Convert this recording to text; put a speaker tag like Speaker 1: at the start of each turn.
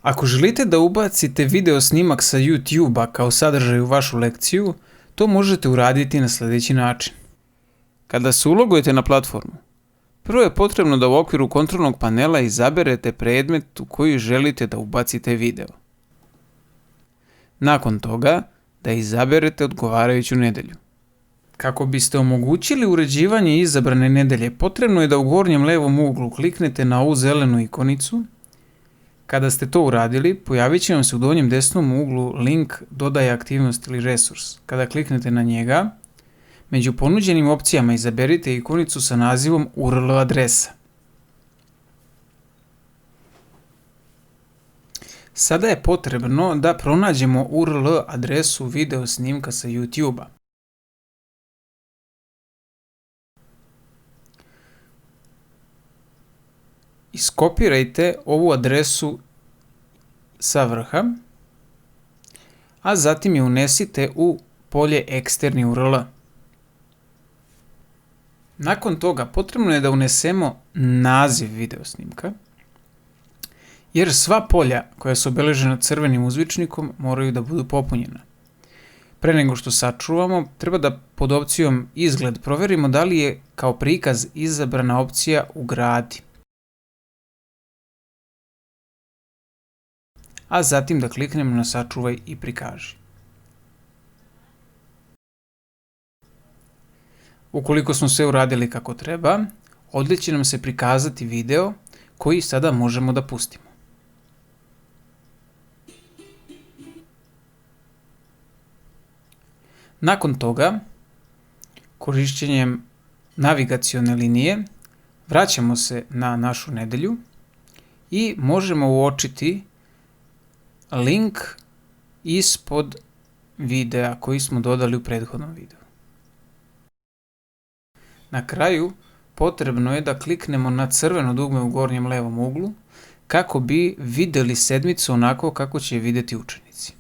Speaker 1: Ako želite da ubacite video snimak sa YouTube-a kao sadržaj u vašu lekciju, to možete uraditi na sljedeći način. Kada se ulogujete na platformu, prvo je potrebno da u okviru kontrolnog panela izaberete predmet u koji želite da ubacite video. Nakon toga, da izaberete odgovarajuću nedelju. Kako biste omogućili uređivanje izabrane nedelje, potrebno je da u gornjem levom uglu kliknete na ovu zelenu ikonicu. Kada ste to uradili, pojavit će vam se u donjem desnom uglu link Dodaje aktivnost ili resurs. Kada kliknete na njega, među ponuđenim opcijama izaberite ikonicu sa nazivom URL adresa. Sada je potrebno da pronađemo URL adresu video snimka sa YouTube-a. Iskopirajte ovu adresu sa vrha, a zatim je unesite u polje eksterni URL. Nakon toga potrebno je da unesemo naziv video snimka, jer sva polja koja su obeležena crvenim uzvičnikom moraju da budu popunjena. Pre nego što sačuvamo, treba da pod opcijom izgled proverimo da li je kao prikaz izabrana opcija ugradi. A zatim da kliknemo na sačuvaj i prikaži. Ukoliko smo sve uradili kako treba, ovdje će nam se prikazati video koji sada možemo da pustimo. Nakon toga, korišćenjem navigacione linije, vraćamo se na našu nedelju i možemo uočiti link ispod videa koji smo dodali u prethodnom videu. Na kraju, potrebno je da kliknemo na crveno dugme u gornjem levom uglu kako bi vidjeli sedmicu onako kako će je vidjeti učenici.